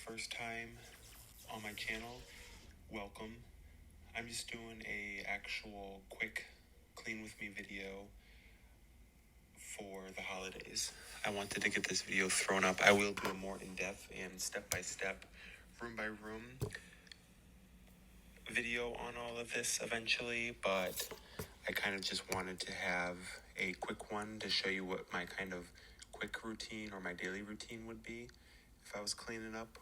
first time on my channel, welcome. I'm just doing a actual quick clean with me video for the holidays. I wanted to get this video thrown up. I will do a more in-depth and step-by-step, room-by-room video on all of this eventually, but I kind of just wanted to have a quick one to show you what my kind of quick routine or my daily routine would be if I was cleaning up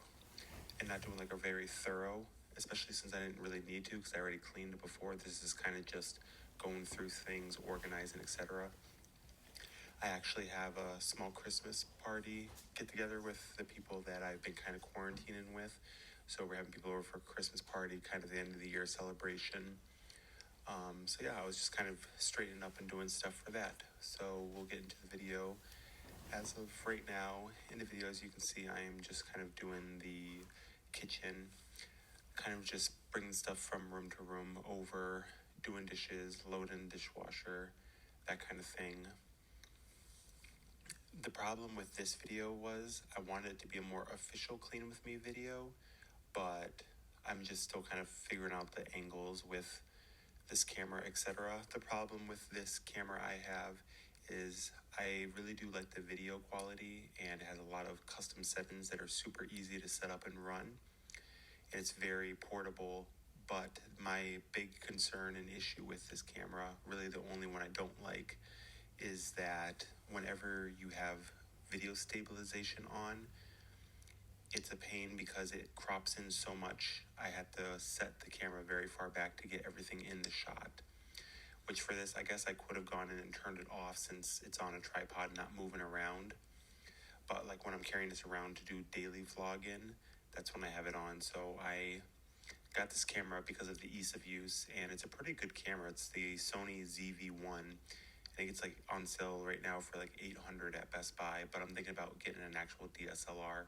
and not doing like a very thorough, especially since I didn't really need to because I already cleaned before. This is kind of just going through things, organizing, etc. I actually have a small Christmas party get together with the people that I've been kind of quarantining with. So we're having people over for a Christmas party, kind of the end of the year celebration. So yeah, I was just kind of straightening up and doing stuff for that. So we'll get into the video. As of right now, in the video, as you can see, I am just kind of doing the kitchen, kind of just bringing stuff from room to room over, doing dishes, loading dishwasher, that kind of thing. The problem with this video was I wanted it to be a more official clean with me video, but I'm just still kind of figuring out the angles with this camera, etc. The problem with this camera I have is I really do like the video quality, and it has a lot of custom settings that are super easy to set up and run. And it's very portable, but my big concern and issue with this camera, really the only one I don't like, is that whenever you have video stabilization on, it's a pain because it crops in so much. I had to set the camera very far back to get everything in the shot. Which for this, I guess I could have gone in and turned it off since it's on a tripod, not moving around. But like when I'm carrying this around to do daily vlogging, that's when I have it on. So I got this camera because of the ease of use, and it's a pretty good camera. It's the Sony ZV-1. I think it's like on sale right now for like $800 at Best Buy, but I'm thinking about getting an actual DSLR,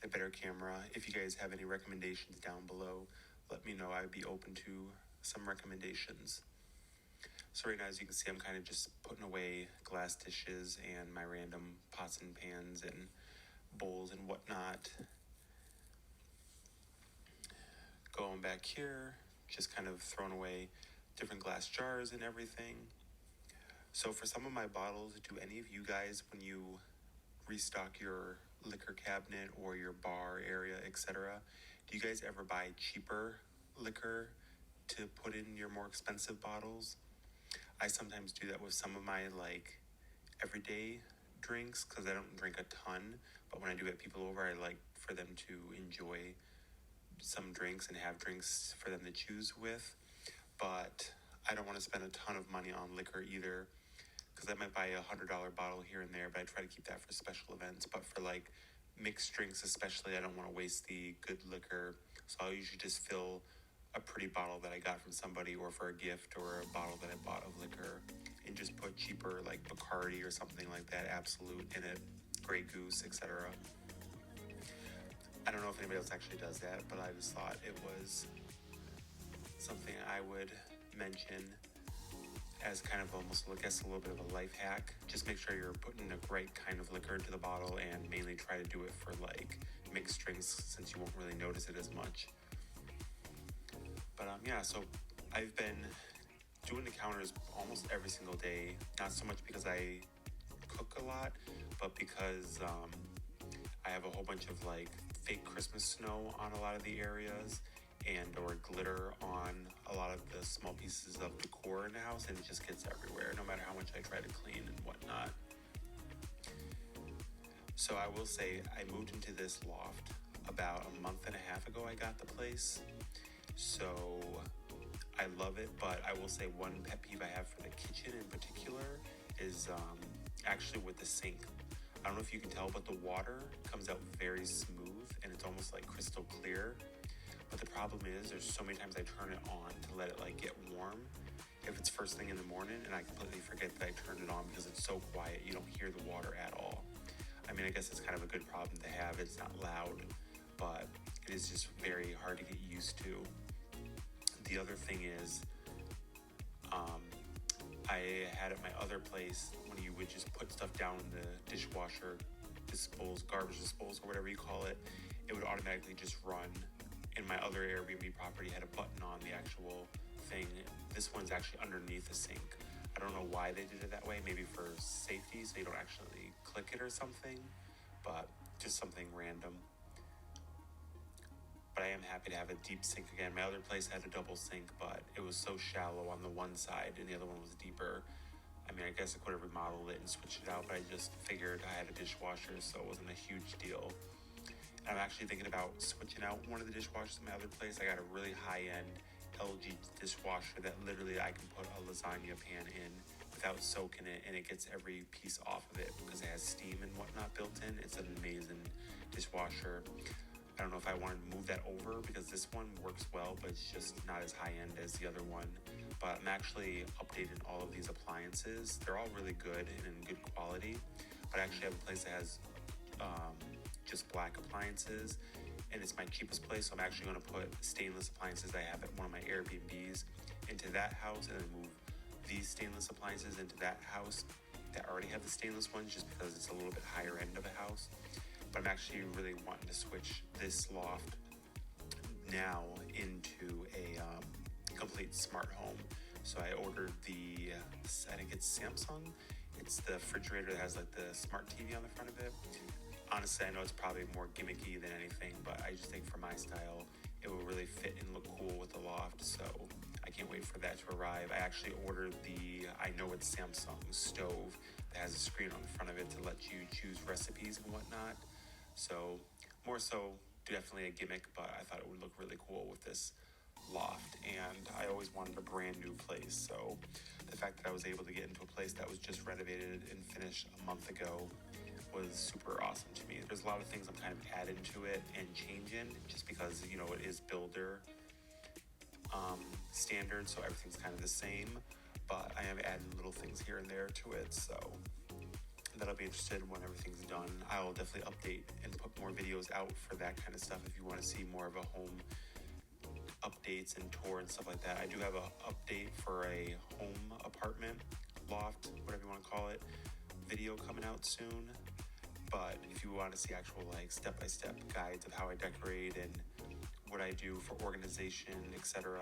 a better camera. If you guys have any recommendations down below, let me know. I'd be open to some recommendations. So right now, as you can see, I'm kind of just putting away glass dishes and my random pots and pans and bowls and whatnot. Going back here, just kind of throwing away different glass jars and everything. So for some of my bottles, do any of you guys, when you restock your liquor cabinet or your bar area, etc., do you guys ever buy cheaper liquor to put in your more expensive bottles? I sometimes do that with some of my like everyday drinks because I don't drink a ton, but when I do have people over, I like for them to enjoy some drinks and have drinks for them to choose with. But I don't want to spend a ton of money on liquor either, because I might buy a $100 bottle here and there, but I try to keep that for special events. But for like mixed drinks especially, I don't want to waste the good liquor, so I'll usually just fill a pretty bottle that I got from somebody or for a gift, or a bottle that I bought of liquor, and just put cheaper like Bacardi or something like that, Absolute in it, Grey Goose, etc. I don't know if anybody else actually does that, but I just thought it was something I would mention as kind of almost, I guess, a little bit of a life hack. Just make sure you're putting the right kind of liquor into the bottle, and mainly try to do it for like mixed drinks, since you won't really notice it as much. But yeah, so I've been doing the counters almost every single day, not so much because I cook a lot, but because I have a whole bunch of like fake Christmas snow on a lot of the areas, and or glitter on a lot of the small pieces of decor in the house, and it just gets everywhere no matter how much I try to clean and whatnot. So I will say I moved into this loft about a month and a half ago. I got the place, so I love it, but I will say one pet peeve I have for the kitchen in particular is actually with the sink. I don't know if you can tell, but the water comes out very smooth and it's almost like crystal clear. But the problem is there's so many times I turn it on to let it like get warm if it's first thing in the morning, and I completely forget that I turned it on because it's so quiet you don't hear the water at all. I mean, I guess it's kind of a good problem to have. It's not loud, but it is just very hard to get used to. The other thing is, I had at my other place when you would just put stuff down in the dishwasher, garbage dispose, or whatever you call it, it would automatically just run. And my other Airbnb property had a button on the actual thing. This one's actually underneath the sink. I don't know why they did it that way. Maybe for safety, so you don't actually click it or something. But just something random. But I am happy to have a deep sink again. My other place had a double sink, but it was so shallow on the one side and the other one was deeper. I mean, I guess I could have remodeled it and switched it out, but I just figured I had a dishwasher, so it wasn't a huge deal. And I'm actually thinking about switching out one of the dishwashers in my other place. I got a really high-end LG dishwasher that literally I can put a lasagna pan in without soaking it, and it gets every piece off of it because it has steam and whatnot built in. It's an amazing dishwasher. I don't know if I wanted to move that over because this one works well, but it's just not as high end as the other one. But I'm actually updating all of these appliances. They're all really good and in good quality. But I actually have a place that has just black appliances, and it's my cheapest place. So I'm actually going to put stainless appliances I have at one of my Airbnbs into that house, and then move these stainless appliances into that house that already have the stainless ones, just because it's a little bit higher end of a house. But I'm actually really wanting to switch this loft now into a complete smart home. So I ordered I think it's Samsung. It's the refrigerator that has like the smart TV on the front of it. Honestly, I know it's probably more gimmicky than anything, but I just think for my style, it will really fit and look cool with the loft. So I can't wait for that to arrive. I actually ordered I know it's Samsung stove that has a screen on the front of it to let you choose recipes and whatnot. So more so definitely a gimmick, but I thought it would look really cool with this loft. And I always wanted a brand new place, so the fact that I was able to get into a place that was just renovated and finished a month ago was super awesome to me. There's a lot of things I'm kind of adding to it and changing just because, you know, it is builder standard, so everything's kind of the same, but I am adding little things here and there to it, so that I'll be interested in when everything's done. I will definitely update and put more videos out for that kind of stuff if you want to see more of a home updates and tour and stuff like that. I do have an update for a home apartment, loft, whatever you want to call it, video coming out soon. But if you want to see actual like step-by-step guides of how I decorate and what I do for organization, etc.,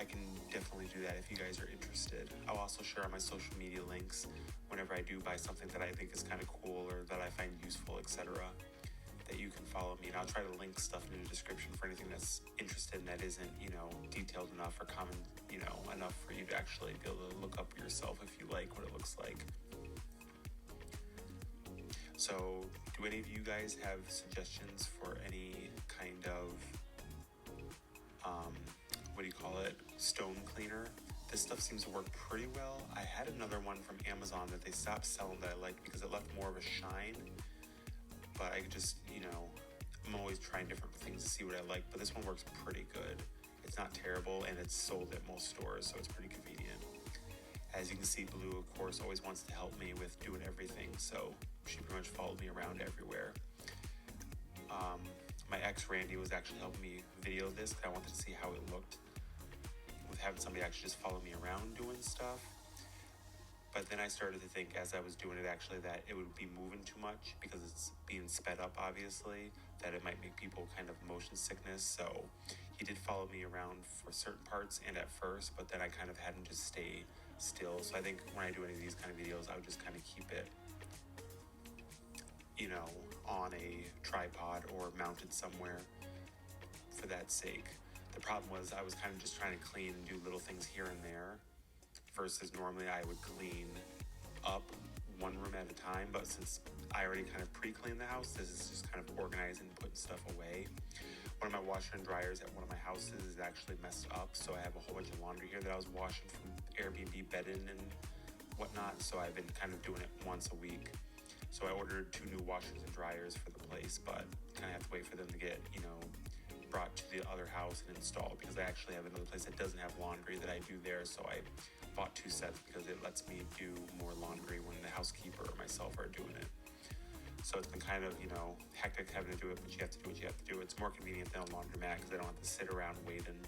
I can definitely do that if you guys are interested. I'll also share on my social media links whenever I do buy something that I think is kind of cool or that I find useful, etc., that you can follow me. And I'll try to link stuff in the description for anything that's interested and that isn't, you know, detailed enough or common, you know, enough for you to actually be able to look up yourself if you like what it looks like. So, do any of you guys have suggestions for any kind of stone cleaner? This stuff seems to work pretty well. I had another one from Amazon that they stopped selling that I liked because it left more of a shine, but I could just, you know, I'm always trying different things to see what I like, but this one works pretty good. It's not terrible, and it's sold at most stores, so it's pretty convenient. As you can see, Blue, of course, always wants to help me with doing everything, so she pretty much followed me around everywhere. My ex, Randy, was actually helping me video this because I wanted to see how it looked with having somebody actually just follow me around doing stuff. But then I started to think as I was doing it actually that it would be moving too much because it's being sped up, obviously, that it might make people kind of motion sickness. So he did follow me around for certain parts and at first, but then I kind of had him just stay still. So I think when I do any of these kind of videos, I would just kind of keep it, you know, on a tripod or mounted somewhere for that sake. The problem was I was kind of just trying to clean and do little things here and there versus normally I would clean up one room at a time, but since I already kind of pre-cleaned the house, this is just kind of organizing and putting stuff away. One of my washer and dryers at one of my houses is actually messed up, so I have a whole bunch of laundry here that I was washing from Airbnb bedding and whatnot, so I've been kind of doing it once a week. So I ordered 2 new washers and dryers for the place, but kind of have to wait for them to get, you know, brought to the other house and installed because I actually have another place that doesn't have laundry that I do there, so I bought 2 sets because it lets me do more laundry when the housekeeper or myself are doing it. So it's been kind of, you know, hectic having to do it, but you have to do what you have to do. It's more convenient than a laundromat because I don't have to sit around waiting.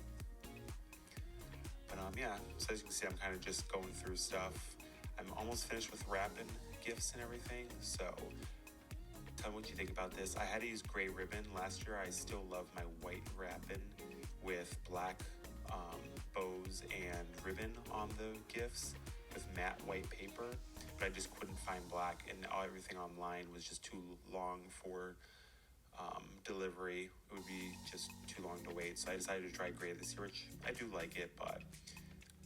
But yeah, so as you can see, I'm kind of just going through stuff. I'm almost finished with wrapping gifts and everything, so Tell me what you think about this. I had to use gray ribbon last year. I still love my white wrapping with black bows and ribbon on the gifts with matte white paper, but I just couldn't find black, and everything online was just too long for delivery. It would be just too long to wait, so I decided to try gray this year, which I do like it, but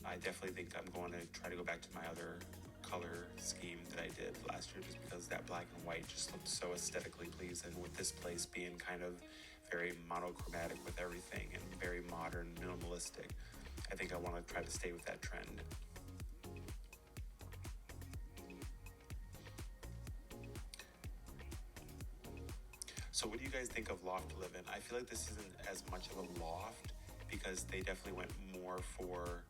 I definitely think I'm going to try to go back to my other color scheme that I did last year, just because that black and white just looked so aesthetically pleasing, with this place being kind of very monochromatic with everything and very modern, minimalistic. I think I want to try to stay with that trend. So what do you guys think of loft living? I feel like this isn't as much of a loft because they definitely went more for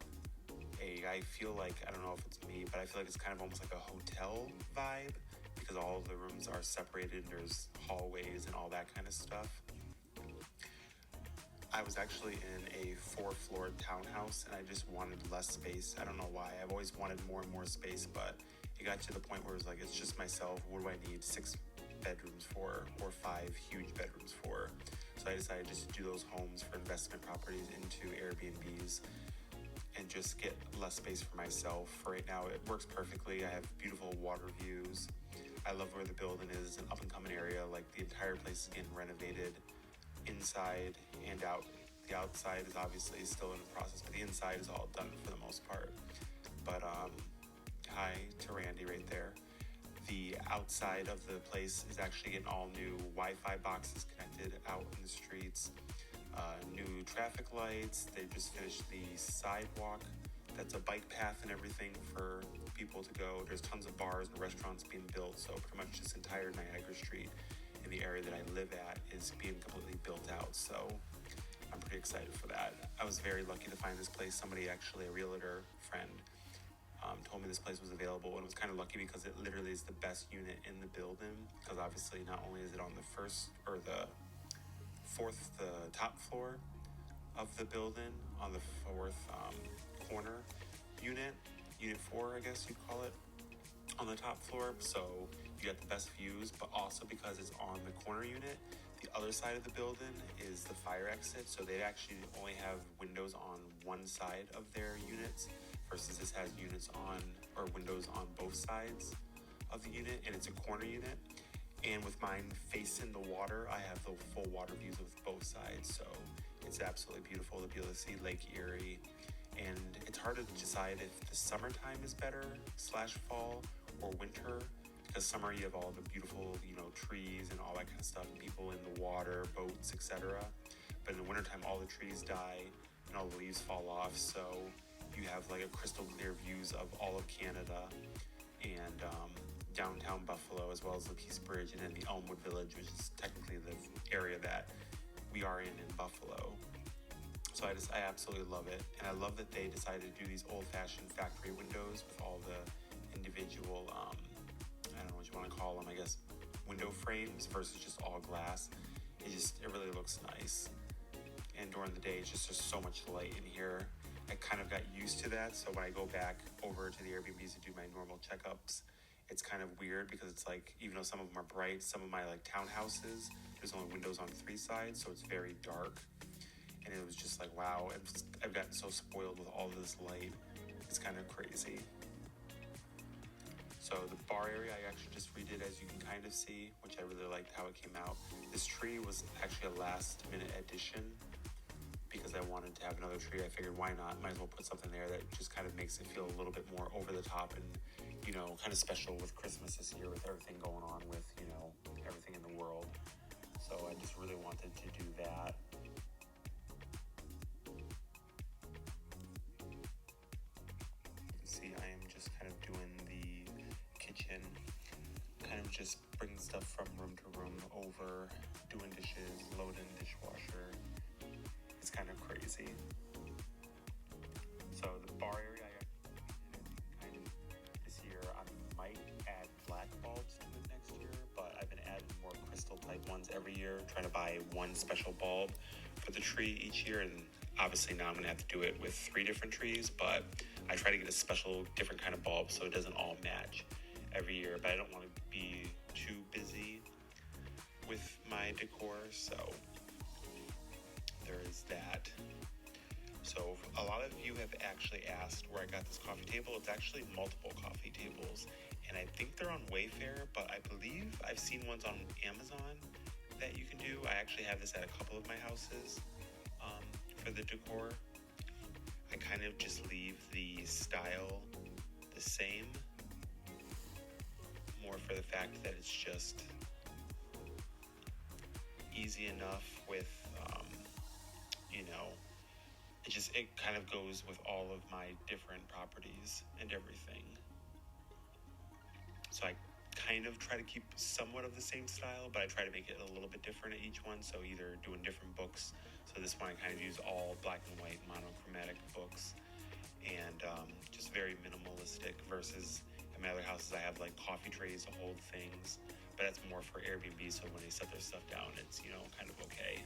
I feel like, I don't know if it's me, but I feel like it's kind of almost like a hotel vibe because all of the rooms are separated. There's hallways and all that kind of stuff. I was actually in a 4-floor townhouse and I just wanted less space. I don't know why. I've always wanted more and more space, but it got to the point where it was like, it's just myself. What do I need 6 bedrooms for, or 5 huge bedrooms for? So I decided just to do those homes for investment properties into Airbnbs and just get less space for myself. For right now, it works perfectly. I have beautiful water views. I love where the building is, an up-and-coming area. Like, the entire place is getting renovated inside and out. The outside is obviously still in the process, but the inside is all done for the most part. But hi to Randy right there. The outside of the place is actually getting all new Wi-Fi boxes connected out in the streets. New traffic lights. They just finished the sidewalk. That's a bike path and everything for people to go. There's tons of bars and restaurants being built. So pretty much this entire Niagara Street in the area that I live at is being completely built out. So I'm pretty excited for that. I was very lucky to find this place. Somebody, actually a realtor friend, told me this place was available, and it was kind of lucky because it literally is the best unit in the building, because obviously not only is it on the top floor of the building, on the 4th corner unit 4, I guess you'd call it, on the top floor. So you get the best views, but also because it's on the corner unit, the other side of the building is the fire exit. So they actually only have windows on one side of their units, versus this has windows on both sides of the unit, and it's a corner unit. And with mine facing the water, I have the full water views of both sides. So it's absolutely beautiful to be able to see Lake Erie. And it's hard to decide if the summertime is better / fall or winter, because summer you have all the beautiful, trees and all that kind of stuff, and people in the water, boats, etc. But in the wintertime, all the trees die and all the leaves fall off. So you have like a crystal clear views of all of Canada and downtown Buffalo, as well as the Peace Bridge, and then the Elmwood Village, which is technically the area that we are in Buffalo. So I absolutely love it. And I love that they decided to do these old-fashioned factory windows with all the individual, I don't know what you want to call them, I guess, window frames versus just all glass. It really looks nice. And during the day, there's so much light in here. I kind of got used to that, so when I go back over to the Airbnbs to do my normal checkups, it's kind of weird because it's like, even though some of them are bright, some of my townhouses, there's only windows on 3 sides, so it's very dark. And it was just like, wow, I've gotten so spoiled with all this light. It's kind of crazy. So the bar area, I actually just redid, as you can kind of see, which I really liked how it came out. This tree was actually a last minute addition because I wanted to have another tree. I figured, why not? Might as well put something there that just kind of makes it feel a little bit more over the top and, kind of special with Christmas this year, with everything going on with, everything in the world. So I just really wanted to do that. You can see I am just kind of doing the kitchen, kind of just bringing stuff from room to room over, doing dishes, loading dishwasher. It's kind of crazy. So the bar area, kind of this year, I might add black bulbs to it next year, but I've been adding more crystal type ones every year, trying to buy one special bulb for the tree each year. And obviously now I'm going to have to do it with 3 different trees, but I try to get a special different kind of bulb so it doesn't all match every year. But I don't want to be too busy my decor, so there is that. So a lot of you have actually asked where I got this coffee table. It's actually multiple coffee tables, and I think they're on Wayfair, but I believe I've seen ones on Amazon that you can do. I actually have this at a couple of my houses for the decor. I kind of just leave the style the same, more for the fact that it's just easy enough with, it kind of goes with all of my different properties and everything. So I kind of try to keep somewhat of the same style, but I try to make it a little bit different at each one. So either doing different books. So this one I kind of use all black and white monochromatic books, and just very minimalistic, versus in my other houses I have like coffee trays to hold things, but that's more for Airbnb, so when they set their stuff down, it's, kind of okay.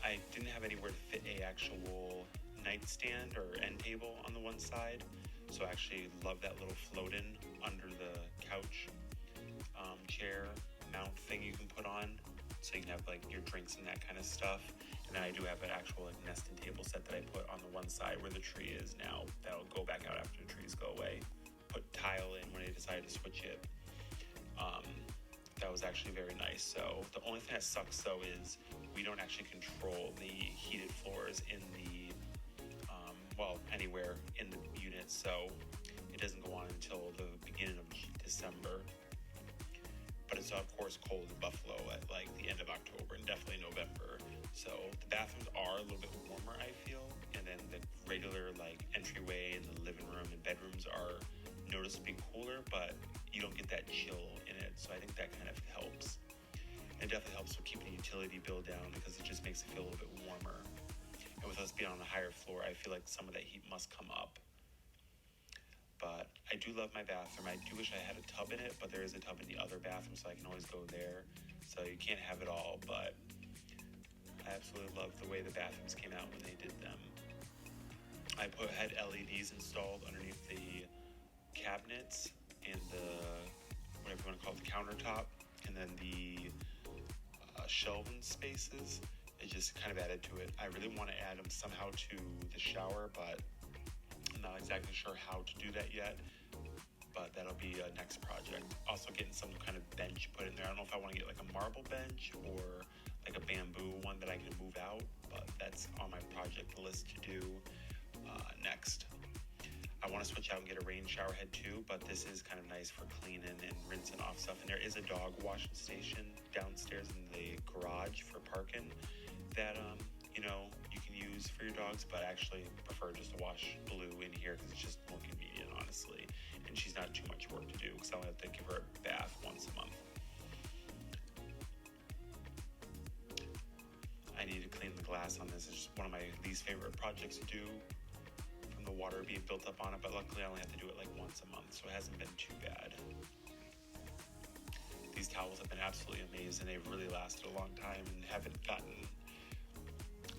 I didn't have anywhere to fit a actual nightstand or end table on the one side, so I actually love that little float-in under the couch chair mount thing you can put on, so you can have like your drinks and that kind of stuff. And then I do have an actual like nesting table set that I put on the one side where the tree is now. That'll go back out after the trees go away. Put tile in when I decided to switch it. That was actually very nice. So the only thing that sucks though is we don't actually control the heated floors in the anywhere in the unit, so it doesn't go on until the beginning of December. But it's of course cold in Buffalo at like the end of October and definitely November. So the bathrooms are a little bit warmer, I feel, and then the regular like entryway and the living room and bedrooms are noticeably cooler, but you don't get that chill in it. So I think that kind of helps. It definitely helps with keeping the utility bill down because it just makes it feel a little bit warmer. And with us being on the higher floor, I feel like some of that heat must come up. But I do love my bathroom. I do wish I had a tub in it, but there is a tub in the other bathroom, so I can always go there. So you can't have it all, but I absolutely love the way the bathrooms came out when they did them. I had LEDs installed underneath the cabinets and the, whatever you want to call it, the countertop, and then the shelving spaces. It just kind of added to it. I really want to add them somehow to the shower, but I'm not exactly sure how to do that yet. But that'll be a next project. Also getting some kind of bench put in there. I don't know if I want to get like a marble bench or like a bamboo one that I can move out, but that's on my project list to do next. I want to switch out and get a rain shower head too, but this is kind of nice for cleaning and rinsing off stuff. And there is a dog washing station downstairs in the garage for parking that you can use for your dogs, but I actually prefer just to wash Blue in here because it's just more convenient, honestly. And she's not too much work to do because I only have to give her a bath once a month. I need to clean the glass on this. It's just one of my least favorite projects to do, from the water being built up on it, but luckily I only have to do it like once a month, so it hasn't been too bad. These towels have been absolutely amazing. They've really lasted a long time and haven't gotten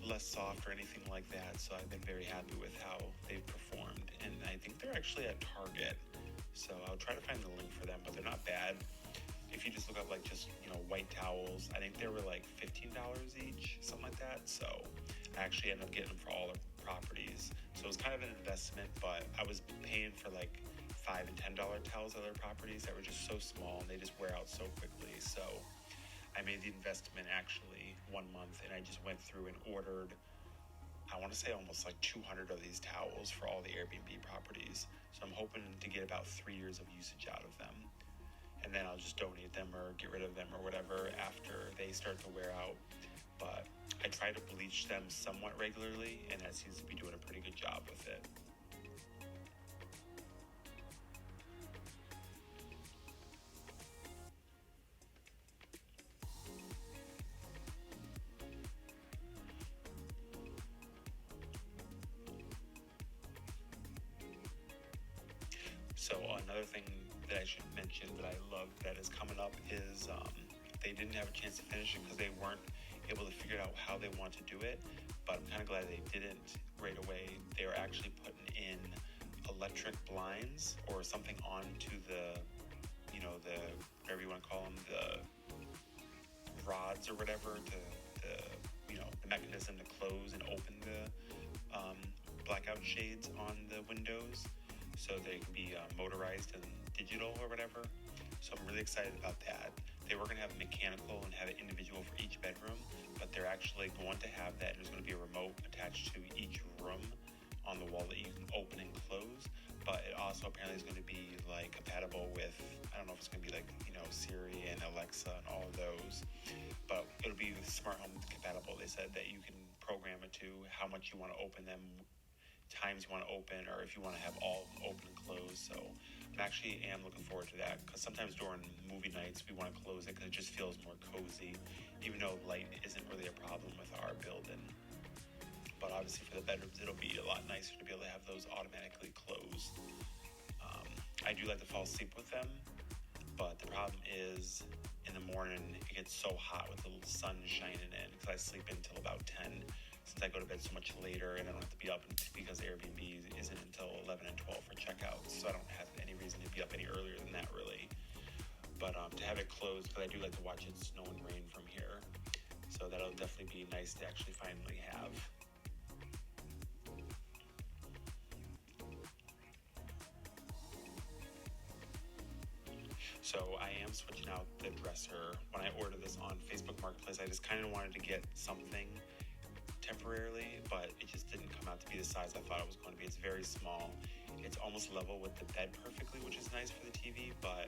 less soft or anything like that, so I've been very happy with how they've performed. And I think they're actually at Target, so I'll try to find the link for them, but they're not bad. If you just look up like just white towels, I think they were like $15 each, something like that. So I actually ended up getting them for all the properties, so it was kind of an investment, but I was paying for like $5 and $10 towels at other properties that were just so small and they just wear out so quickly. So I made the investment actually 1 month, and I just went through and ordered, I want to say almost like 200 of these towels for all the Airbnb properties. So I'm hoping to get about 3 years of usage out of them. And then I'll just donate them or get rid of them or whatever after they start to wear out. But I try to bleach them somewhat regularly, and that seems to be doing a pretty good job with it. So another thing that I should mention that I love that is coming up is they didn't have a chance to finish it because they weren't able to figure out how they want to do it, but I'm kind of glad they didn't right away. They were actually putting in electric blinds or something onto the, the, whatever you want to call them, the rods or whatever to the mechanism to close and open the blackout shades on the windows, so they can be motorized and digital or whatever. So I'm really excited about that. They were going to have mechanical and have it individual for each bedroom, but they're actually going to have that, and there's going to be a remote attached to each room on the wall that you can open and close. But it also apparently is going to be like compatible with, I don't know if it's going to be like, Siri and Alexa and all of those, but it'll be smart home compatible. They said that you can program it to how much you want to open them, times you want to open, or if you want to have all of them open and closed. So I actually am looking forward to that, because sometimes during movie nights we want to close it because it just feels more cozy, even though light isn't really a problem with our building. But obviously for the bedrooms, it'll be a lot nicer to be able to have those automatically closed. I do like to fall asleep with them, but the problem is in the morning it gets so hot with the sun shining in, because I sleep until about 10, since I go to bed so much later and I don't have to be up because Airbnb isn't until 11 and 12 for checkouts, so I don't have any reason to be up any earlier than that really. But to have it closed, because I do like to watch it snow and rain from here, so that'll definitely be nice to actually finally have. So I am switching out the dresser. When I ordered this on Facebook Marketplace, I just kind of wanted to get something temporarily, but it just didn't come out to be the size I thought it was going to be. It's very small. It's almost level with the bed perfectly, which is nice for the TV, but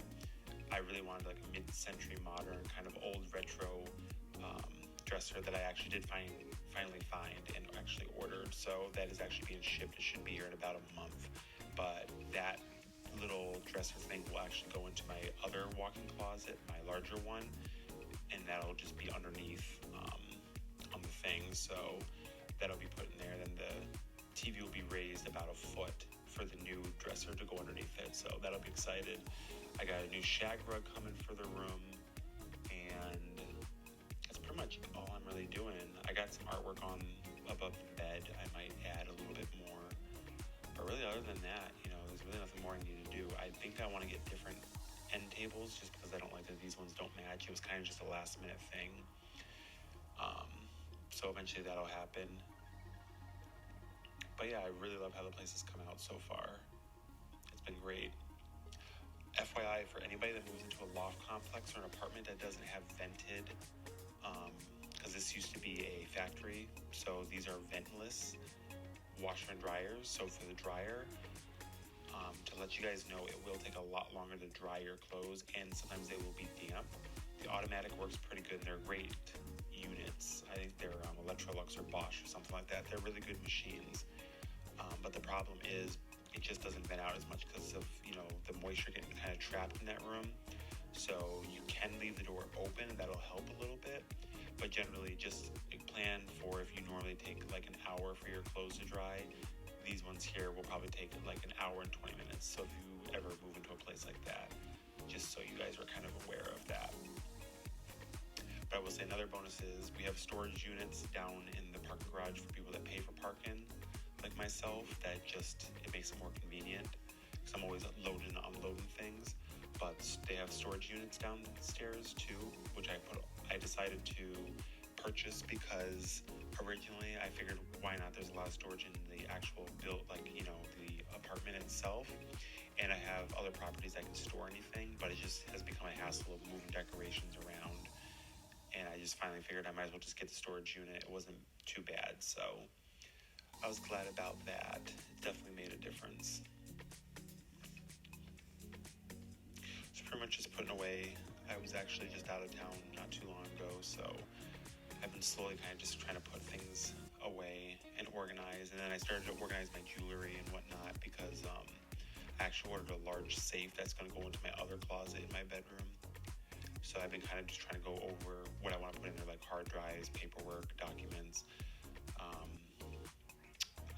I really wanted like a mid-century modern kind of old retro dresser that I actually did finally find and actually ordered. So that is actually being shipped. It should be here in about a month, but that little dresser thing will actually go into my other walk-in closet, my larger one, and that'll just be underneath on the thing, so that'll be put in there. Then the TV will be raised about a foot for the new dresser to go underneath it, so that'll be excited. I got a new shag rug coming for the room, and that's pretty much all I'm really doing. I got some artwork on above the bed. I might add a little bit more, but really other than that, there's really nothing more I need to do. I think I want to get different end tables, just because I don't like that these ones don't match. It was kind of just a last minute thing. So eventually that'll happen. But yeah, I really love how the place has come out so far. It's been great. FYI, for anybody that moves into a loft complex or an apartment that doesn't have vented, because this used to be a factory, so these are ventless washer and dryers. So for the dryer, to let you guys know, it will take a lot longer to dry your clothes, and sometimes they will be damp. The automatic works pretty good. They're great units. I think they're Electrolux or Bosch or something like that. They're really good machines. But the problem is it just doesn't vent out as much because of the moisture getting kind of trapped in that room. So you can leave the door open. That'll help a little bit. But generally, just plan for, if you normally take like an hour for your clothes to dry, these ones here will probably take like an hour and 20 minutes. So if you ever move into a place like that, just so you guys are kind of aware of that. But I will say another bonus is we have storage units down in the parking garage for people that pay for parking, like myself. That it makes it more convenient, because I'm always loading and unloading things. But they have storage units downstairs too, which I decided to purchase because originally I figured, why not? There's a lot of storage in the actual the apartment itself, and I have other properties I can store anything, but it just has become a hassle of moving decorations around. And I just finally figured I might as well just get the storage unit. It wasn't too bad, so I was glad about that. It definitely made a difference. So pretty much just putting away. I was actually just out of town not too long ago, so I've been slowly kind of just trying to put things away and organize. And then I started to organize my jewelry and whatnot, because I actually ordered a large safe that's going to go into my other closet in my bedroom. So I've been kind of just trying to go over what I want to put in there, like hard drives, paperwork, documents.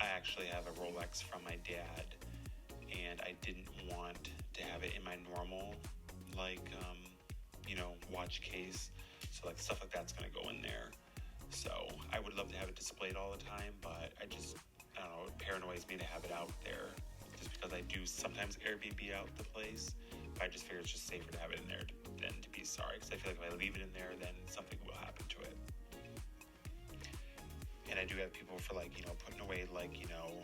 I actually have a Rolex from my dad, and I didn't want to have it in my normal, watch case. So stuff like that's going to go in there. So I would love to have it displayed all the time, but I don't know, it paranoids me to have it out there. just because I do sometimes Airbnb out the place. But I just figure it's just safer to have it in there than to be sorry, because I feel like if I leave it in there, then something will happen to it. And I do have people for, like, you know, putting away, like, you know,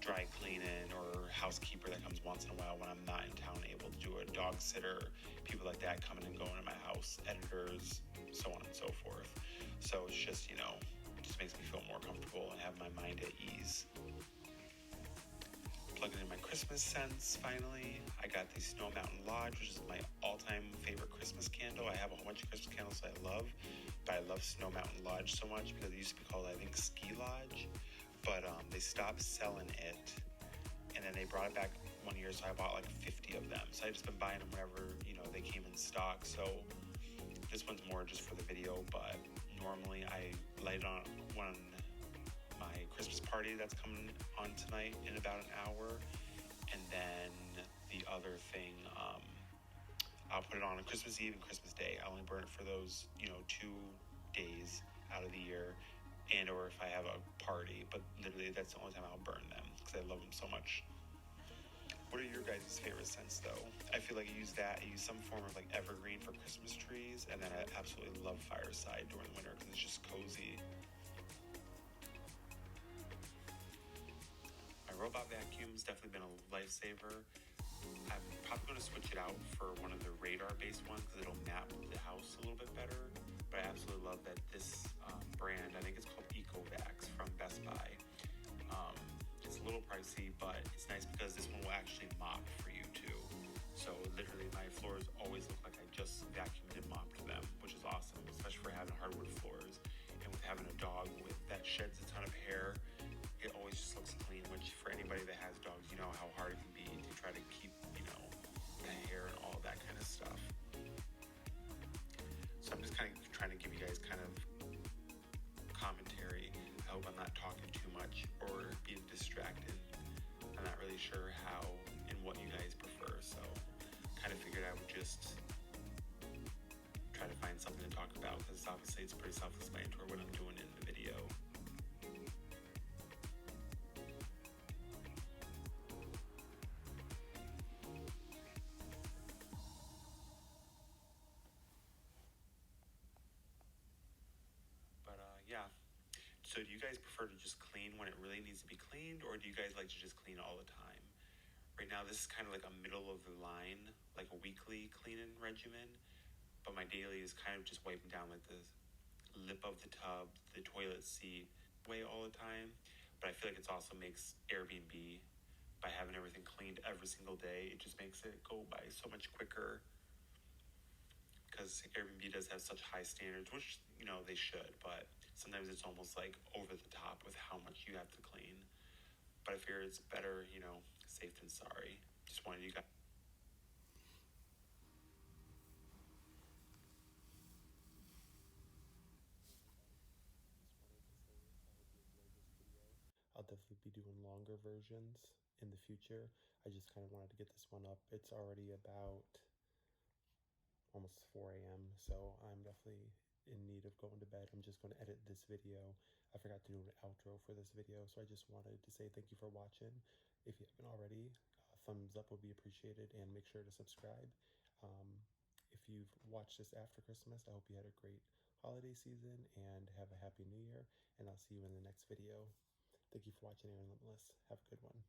dry cleaning, or housekeeper that comes once in a while when I'm not in town, able to do a dog sitter, people like that coming and going in my house, editors, so on and so forth. So it's just, you know, it just makes me feel more comfortable and have my mind at ease. Plugging in my Christmas scents finally. I got the Snow Mountain Lodge, which is my all-time favorite Christmas candle. I have a whole bunch of Christmas candles I love, but I love Snow Mountain Lodge so much because it used to be called, I think, Ski Lodge. But they stopped selling it, and then they brought it back one year, so I bought like 50 of them. So I've just been buying them whenever, you know, they came in stock. So this one's more just for the video, but normally I light it on my Christmas party that's coming on tonight in about an hour. And then the other thing, I'll put it on Christmas Eve and Christmas Day. I only burn it for those, you know, 2 days out of the year, and or if I have a party, but literally that's the only time I'll burn them because I love them so much. What are your guys' favorite scents though? I feel like I use some form of like evergreen for Christmas trees, and then I absolutely love Fireside during the winter because it's just cozy. My robot vacuum's definitely been a lifesaver. I'm probably going to switch it out for one of the radar-based ones because it'll map the house a little bit better. But I absolutely love that this brand, I think it's called Ecovacs from Best Buy. It's a little pricey, but it's nice because this one will actually mop for you too. So literally my floors always look like I just vacuumed and mopped them, which is awesome, especially for having hardwood floors. And with having a dog that sheds a ton of hair, it always just looks clean, which for anybody that has dogs, you know how hard it can be to try to keep, you know, the hair and all that kind of stuff. So I'm just kind of trying to give you guys kind of commentary. I hope I'm not talking too much or being distracted. I'm not really sure how and what you guys prefer, so kind of figured I would just try to find something to talk about because obviously it's pretty self-explanatory what I'm doing in the video. Yeah. So do you guys prefer to just clean when it really needs to be cleaned, or do you guys like to just clean all the time? Right now, this is kind of like a middle of the line, like a weekly cleaning regimen, but my daily is kind of just wiping down like the lip of the tub, the toilet seat, way all the time. But I feel like it also makes Airbnb, by having everything cleaned every single day, it just makes it go by so much quicker. Because Airbnb does have such high standards, which, you know, they should, but sometimes it's almost like over the top with how much you have to clean. But I figure it's better, you know, safe than sorry. Just wanted you guys. I'll definitely be doing longer versions in the future. I just kind of wanted to get this one up. It's already about almost 4 a.m. So I'm definitely in need of going to bed. I'm just going to edit this video. I forgot to do an outro for this video, so I just wanted to say thank you for watching. If you haven't already, thumbs up would be appreciated, and make sure to subscribe. If you've watched this after Christmas, I hope you had a great holiday season and have a happy new year, and I'll see you in the next video. Thank you for watching Aaron Limitless. Have a good one.